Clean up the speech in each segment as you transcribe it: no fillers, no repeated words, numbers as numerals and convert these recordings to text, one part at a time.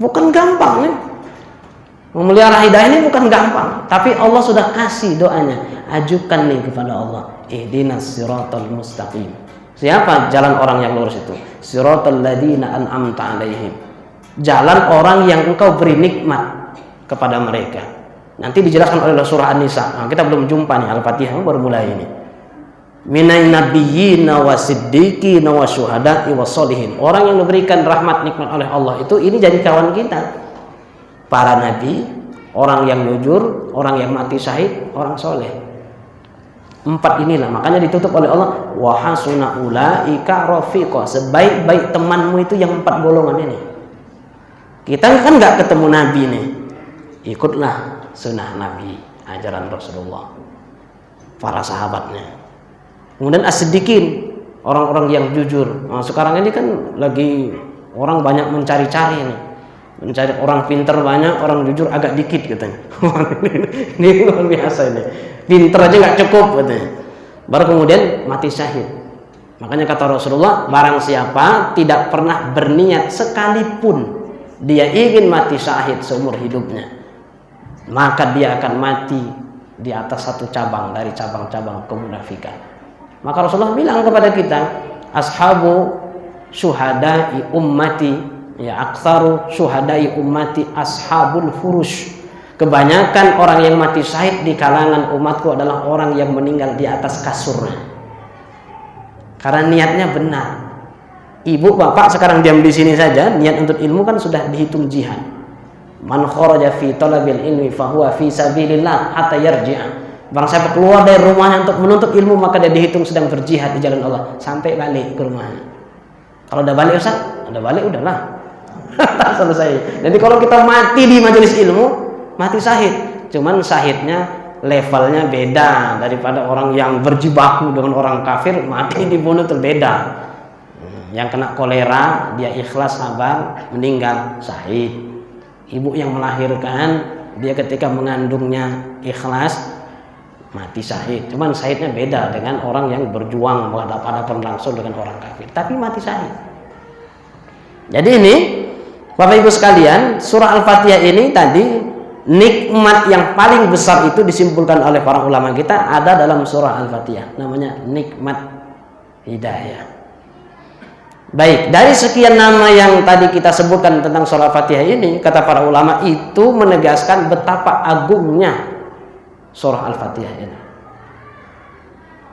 Bukan gampang nih. Memelihara hidayah ini bukan gampang. Tapi Allah sudah kasih doanya. Ajukan nih kepada Allah. Ihdinas siratal mustaqim. Siapa jalan orang yang lurus itu? Siratal ladzina an'amta alaihim. Jalan orang yang engkau beri nikmat kepada mereka. Nanti dijelaskan oleh surah An-Nisa. Nah, kita belum jumpa nih Al-Fatihah, baru mulai ini. Minan nabiyyina wasiddiqina wasyuhada'i wassolihin. Orang yang diberikan rahmat nikmat oleh Allah itu ini jadi kawan kita. Para nabi, orang yang jujur, orang yang mati syahid, orang soleh. 4 inilah, makanya ditutup oleh Allah wa hasuna ulaika rafiqa. Sebaik-baik temanmu itu yang 4 golongan ini. Kita kan nggak ketemu nabi nih. Ikutlah sunnah nabi, ajaran Rasulullah, para sahabatnya. Kemudian as-siddiqin, orang-orang yang jujur. Nah, sekarang ini kan lagi orang banyak mencari-cari nih. Mencari orang pinter banyak, orang jujur agak dikit katanya. Ini luar biasa ini. Pinter aja nggak cukup katanya. Baru kemudian mati syahid. Makanya kata Rasulullah, barang siapa tidak pernah berniat sekalipun dia ingin mati syahid seumur hidupnya, maka dia akan mati di atas satu cabang dari cabang-cabang kemunafikan. Maka Rasulullah bilang kepada kita, ashabu syuhada'i ummati, ya aktsaru syuhada'i ummati ashabul furush. Kebanyakan orang yang mati syahid di kalangan umatku adalah orang yang meninggal di atas kasurnya. Karena niatnya benar. Ibu bapak sekarang diam di sini saja, niat untuk ilmu kan sudah dihitung jihad. Man kharaja fi talabil ilmi fahuwa fi sabilillah hatta yarji'a. Barang siapa keluar dari rumahnya untuk menuntut ilmu, maka dia dihitung sedang berjihad di jalan Allah sampai balik ke rumahnya. Kalau udah balik Ustaz, udah balik udahlah. Tak selesai. Jadi kalau kita mati di majelis ilmu, mati syahid. Cuman syahidnya levelnya beda daripada orang yang berjibaku dengan orang kafir, mati dibunuh terbeda. Yang kena kolera, dia ikhlas sabar, meninggal syahid. Ibu yang melahirkan, dia ketika mengandungnya ikhlas, mati syahid. Cuman syahidnya beda dengan orang yang berjuang berhadapan langsung dengan orang kafir, tapi mati syahid. Jadi ini Bapak Ibu sekalian, surah Al-Fatihah ini tadi nikmat yang paling besar itu disimpulkan oleh para ulama kita ada dalam surah Al-Fatihah, namanya nikmat hidayah. Baik, dari sekian nama yang tadi kita sebutkan tentang surah Al-Fatihah ini, kata para ulama itu menegaskan betapa agungnya surah Al-Fatihah ini.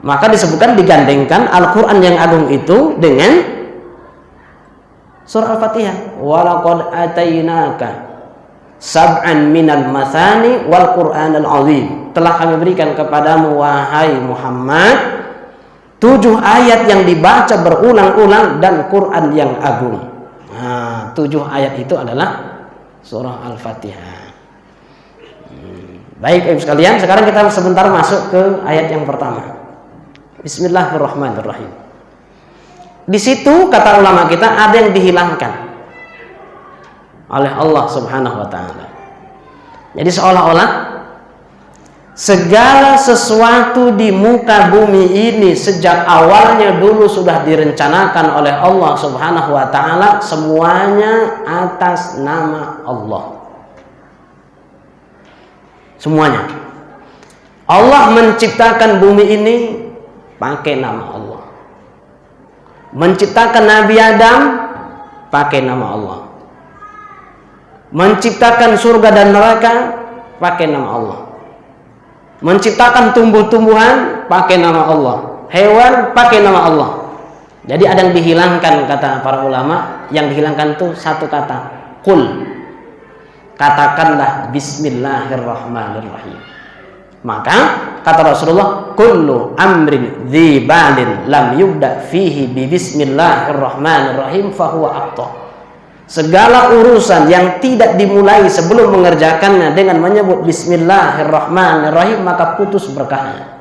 Maka disebutkan digandengkan Al-Quran yang agung itu dengan surah Al-Fatihah. Walaqad atainaka sab'an minal mathani wal Qur'anal azim. Telah kami berikan kepadamu wahai Muhammad 7 ayat yang dibaca berulang-ulang dan Quran yang agung. Nah, 7 ayat itu adalah surah Al-Fatihah. Baik ibu sekalian, sekarang kita sebentar masuk ke ayat yang pertama. Bismillahirrahmanirrahim. Di situ kata ulama kita ada yang dihilangkan oleh Allah Subhanahu wa taala. Jadi seolah-olah segala sesuatu di muka bumi ini sejak awalnya dulu sudah direncanakan oleh Allah Subhanahu wa taala, semuanya atas nama Allah. Semuanya. Allah menciptakan bumi ini pakai nama Allah. Menciptakan Nabi Adam pakai nama Allah. Menciptakan surga dan neraka pakai nama Allah. Menciptakan tumbuh-tumbuhan pakai nama Allah. Hewan pakai nama Allah. Jadi ada yang dihilangkan kata para ulama, yang dihilangkan itu satu kata, qul. Katakanlah bismillahirrahmanirrahim. Maka kata Rasulullah, kullu amrin dzibalin lam yubda fihi bi bismillahirrahmanirrahim fahuwa aqta. Segala urusan yang tidak dimulai sebelum mengerjakannya dengan menyebut bismillahirrahmanirrahim maka putus berkahnya.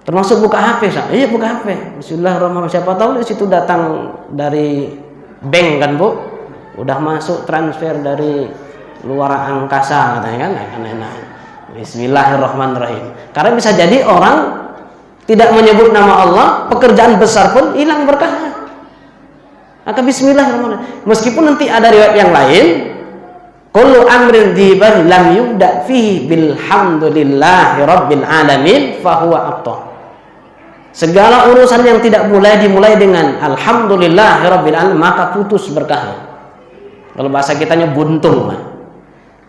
Termasuk buka HP, Sah. Iya buka HP. Bismillahirrahmanirrahim. Siapa tahu di situ datang dari bank kan, Bu? Udah masuk transfer dari luar angkasa katanya kan, enak. Bismillahirrahmanirrahim. Karena bisa jadi orang tidak menyebut nama Allah, pekerjaan besar pun hilang berkahnya. Maka bismillahirrahmanirrahim. Meskipun nanti ada riwayat yang lain, kullu amrin dhiban lam yubda fihi bilhamdulillahi rabbil alamin fahuwa abtar. Segala urusan yang tidak dimulai dengan alhamdulillahi rabbil alamin maka putus berkahnya. Kalau bahasa kitanya buntung.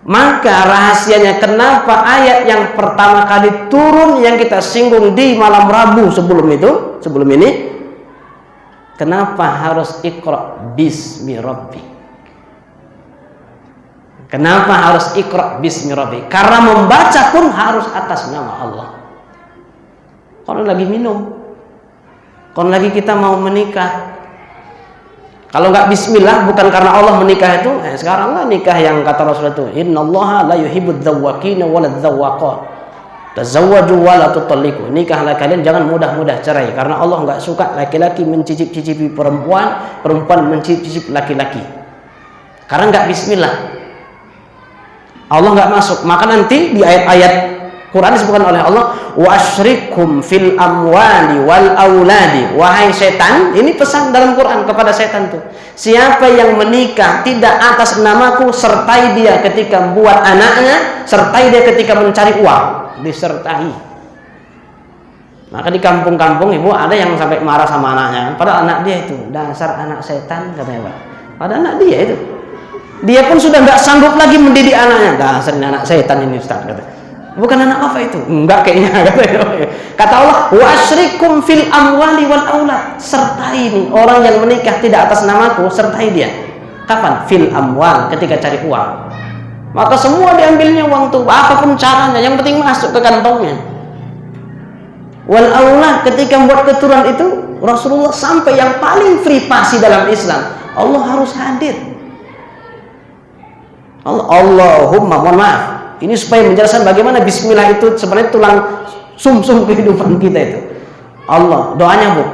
Maka rahasianya kenapa ayat yang pertama kali turun yang kita singgung di malam Rabu sebelum ini, kenapa harus iqra bismi rabbik? Kenapa harus iqra bismi rabbik? Karena membaca pun harus atas nama Allah. Kalau lagi minum, kalau lagi kita mau menikah, kalau nggak bismillah, bukan karena Allah menikah itu, sekarang lah nikah yang kata Rasulullah itu, innallaha la yuhibbudz dzawwaqina waladz dzawwaqat. Tazawwaju wa la tutalliqu. Nikahlah kalian, jangan mudah-mudah cerai karena Allah nggak suka laki-laki mencicip-cicipi perempuan, perempuan mencicip-cicip laki-laki. Karena nggak bismillah, Allah nggak masuk. Maka nanti di ayat-ayat Quran disebutkan oleh Allah, wa asyrikum fil amwali wal auladi. Wahai setan, ini pesan dalam Quran kepada setan tuh. Siapa yang menikah tidak atas namaku, sertai dia ketika buat anaknya, sertai dia ketika mencari uang, disertai. Maka di kampung-kampung ibu ada yang sampai marah sama anaknya, padahal anak dia itu dasar anak setan katanya, Pak. Padahal anak dia itu, dia pun sudah nggak sanggup lagi mendidik anaknya, dasar anak setan ini Ustaz kata. Bukan anak apa itu? Enggak kayaknya. Kata Allah, wa asyrikum fil amwali wal aulad. Sertai nih orang yang menikah tidak atas namaku, sertai dia. Kapan? Fil amwal, ketika cari uang. Maka semua diambilnya uang tuh, apapun caranya, yang penting masuk ke kantongnya. Wal aulad, ketika membuat keturunan itu, Rasulullah sampai yang paling privasi dalam Islam, Allah harus hadir. Allahumma, mohon maaf. Ini supaya menjelaskan bagaimana bismillah itu sebenarnya tulang sumsum kehidupan kita itu. Allah, doanya Bu.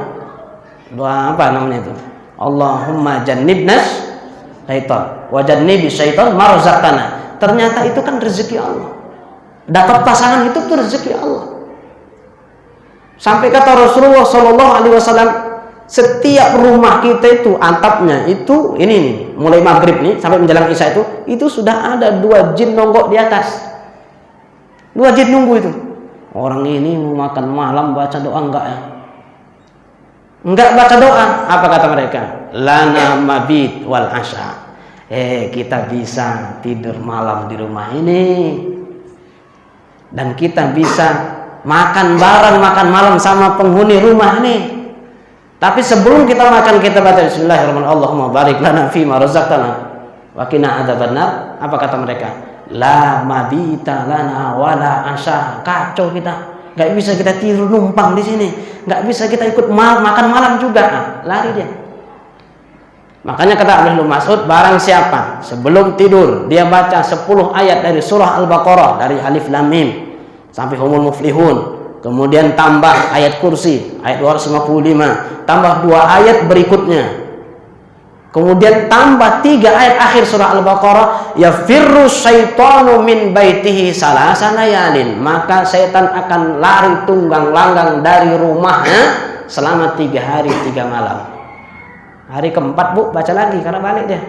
Doa apa namanya itu? Allahumma jannibnas syaitan wa jannibi syaitan ma razaqtana. Ternyata itu kan rezeki Allah. Dapat pasangan itu tuh rezeki Allah. Sampai kata Rasulullah sallallahu alaihi wasallam, setiap rumah kita itu atapnya itu ini nih, mulai maghrib nih sampai menjelang isya itu sudah ada 2 jin nonggok di atas. 2 jin nunggu itu. Orang ini mau makan malam baca doa enggak ya? Enggak baca doa. Apa kata mereka? Lana mabit wal asya. Kita bisa tidur malam di rumah ini. Dan kita bisa makan bareng makan malam sama penghuni rumah nih. Tapi sebelum kita makan kita baca bismillahirrahmanirrahim, Allahumma barik lana fima razaqtana wa qina adzabannar. Apa kata mereka? La mabita lana wala asya. Kacau kita. Enggak bisa kita tidur numpang di sini. Enggak bisa kita ikut makan malam juga. Lari dia. Makanya kata Abdullah bin Mas'ud, barang siapa sebelum tidur dia baca 10 ayat dari surah Al-Baqarah dari Alif Lam Mim sampai Humul Muflihun. Kemudian tambah ayat kursi, ayat 255. Tambah 2 ayat berikutnya. Kemudian tambah 3 ayat akhir surah Al-Baqarah. Yafirru syaitanu min baitihi salasa layalin. Maka setan akan lari tunggang langgang dari rumahnya selama 3 hari 3 malam. Hari keempat Bu, baca lagi karena balik dia.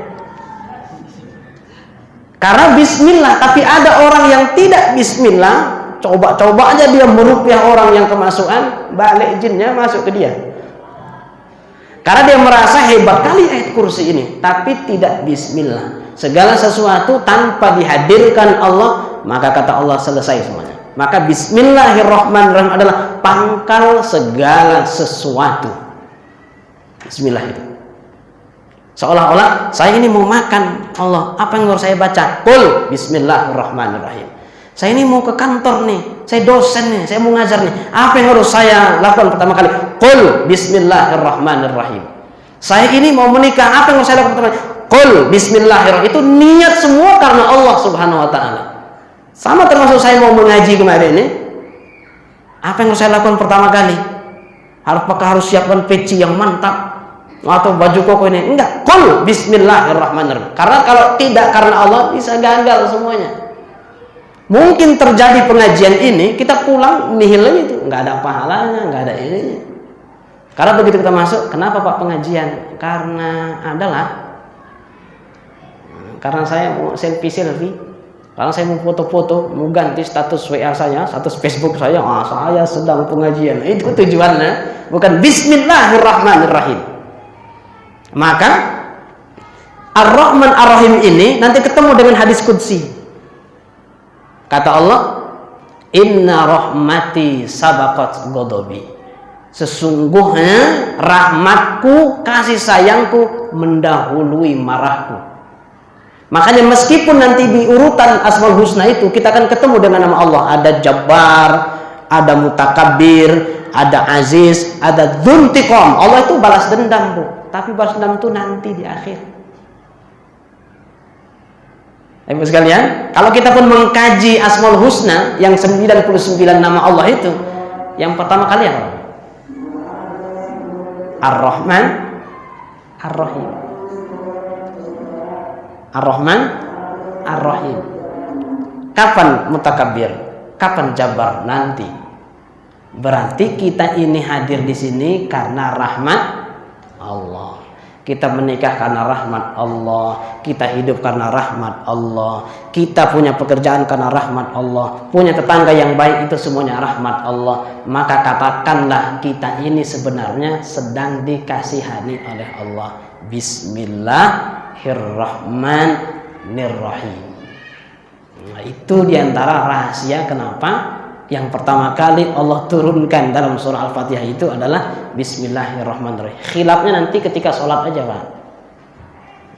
Karena bismillah, tapi ada orang yang tidak bismillah. Coba-coba aja dia meruqyah orang yang kemasukan, balik jinnya masuk ke dia. Karena dia merasa hebat kali ayat kursi ini, tapi tidak bismillah. Segala sesuatu tanpa dihadirkan Allah, maka kata Allah selesai semuanya. Maka bismillahirrahmanirrahim adalah pangkal segala sesuatu. Bismillah itu. Seolah-olah saya ini mau makan, Allah, apa yang harus saya baca? Qul bismillahirrahmanirrahim. Saya ini mau ke kantor nih, saya dosen nih, saya mau ngajar nih. Apa yang harus saya lakukan pertama kali? Qul bismillahirrahmanirrahim. Saya ini mau menikah, apa yang harus saya lakukan pertama kali? Qul bismillahirrahmanirrahim. Itu niat semua karena Allah Subhanahu wa taala. Sama termasuk saya mau mengaji kemarin ini. Apa yang harus saya lakukan pertama kali? Apakah harus siapkan peci yang mantap atau baju koko ini? Enggak. Qul bismillahirrahmanirrahim. Karena kalau tidak karena Allah bisa gagal semuanya. Mungkin terjadi pengajian ini, kita pulang nihil aja itu, nggak ada pahalanya, nggak ada ininya. Karena begitu kita masuk, kenapa Pak pengajian? Karena saya mau selfie. Karena saya mau foto-foto, mau ganti status WA saya, status Facebook saya, saya sedang pengajian. Itu tujuannya, bukan Bismillahirrahmanirrahim. Maka Ar-Rahman Ar-Rahim ini nanti ketemu dengan hadis qudsi. Kata Allah, Inna rahmati sabaqat ghadabi. Sesungguhnya rahmatku, kasih sayangku mendahului marahku. Makanya meskipun nanti di urutan Asmaul Husna itu kita akan ketemu dengan nama Allah. Ada Jabbar, ada Mutakabbir, ada Aziz, ada Dzuntiqam. Allah itu balas dendam, Bu. Tapi balas dendam itu nanti di akhir. Ibu sekalian, kalau kita pun mengkaji Asmaul Husna yang 99 nama Allah itu, yang pertama kali apa? Ar-Rahman Ar-Rahim. Ar-Rahman Ar-Rahim. Kapan Mutakabbir? Kapan Jabbar? Nanti. Berarti kita ini hadir di sini karena rahmat Allah. Kita menikah karena rahmat Allah. Kita hidup karena rahmat Allah. Kita punya pekerjaan karena rahmat Allah. Punya tetangga yang baik, itu semuanya rahmat Allah. Maka katakanlah kita ini sebenarnya sedang dikasihani oleh Allah. Bismillahirrahmanirrahim. Nah, itu diantara rahasia kenapa yang pertama kali Allah turunkan dalam surah Al-Fatihah itu adalah Bismillahirrahmanirrahim. Khilafnya nanti ketika sholat aja, Pak.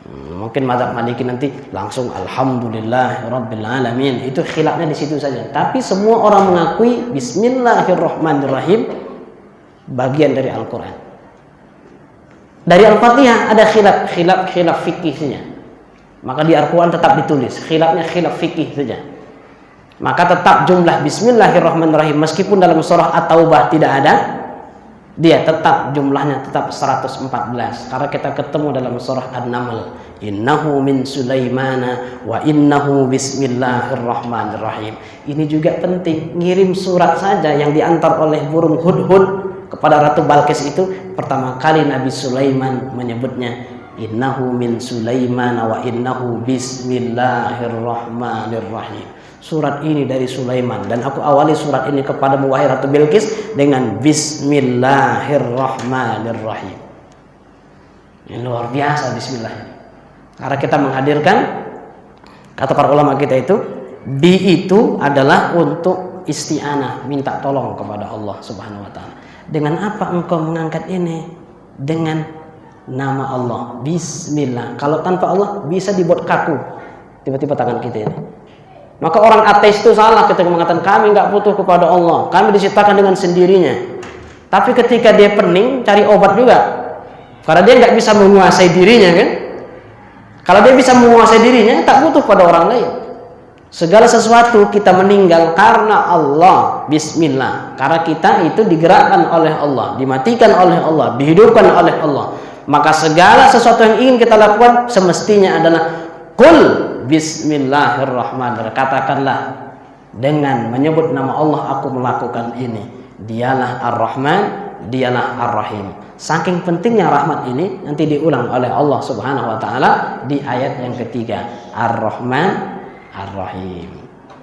Mungkin mazhab Maliki nanti langsung Alhamdulillahirrabbilalamin. Itu khilafnya di situ saja. Tapi semua orang mengakui Bismillahirrahmanirrahim bagian dari Al-Quran. Dari Al-Fatihah ada khilaf fikihnya. Maka di Al-Quran tetap ditulis khilafnya khilaf fikih saja. Maka tetap jumlah Bismillahirrahmanirrahim meskipun dalam surah At-Taubah tidak ada, dia tetap jumlahnya tetap 114. Karena kita ketemu dalam surah An-Naml, innahu min Sulaimana wa innahu bismillahirrahmanirrahim. Ini juga penting, ngirim surat saja yang diantar oleh burung hudhud kepada Ratu Balqis itu pertama kali Nabi Sulaiman menyebutnya innahu min Sulaimana wa innahu bismillahirrahmanirrahim. Surat ini dari Sulaiman dan aku awali surat ini kepada wahai Ratu Bilqis dengan bismillahirrahmanirrahim. Ini luar biasa bismillah. Karena kita menghadirkan, kata para ulama kita itu, bi itu adalah untuk isti'anah, minta tolong kepada Allah Subhanahu wa taala. Dengan apa engkau mengangkat ini? Dengan nama Allah, bismillah. Kalau tanpa Allah bisa dibuat kaku tiba-tiba tangan kita ini. Maka orang ateis itu salah ketika mengatakan kami nggak butuh kepada Allah, kami diciptakan dengan sendirinya. Tapi ketika dia pening cari obat juga, karena dia nggak bisa menguasai dirinya kan. Kalau dia bisa menguasai dirinya tak butuh pada orang lain. Segala sesuatu kita meninggal karena Allah, bismillah. Karena kita itu digerakkan oleh Allah, dimatikan oleh Allah, dihidupkan oleh Allah. Maka segala sesuatu yang ingin kita lakukan semestinya adalah qul bismillahirrahmanirrahim. Katakanlah dengan menyebut nama Allah aku melakukan ini. Dialah Ar-Rahman, dialah Ar-Rahim. Saking pentingnya rahmat ini nanti diulang oleh Allah Subhanahu wa taala di ayat yang ketiga, Ar-Rahman Ar-Rahim.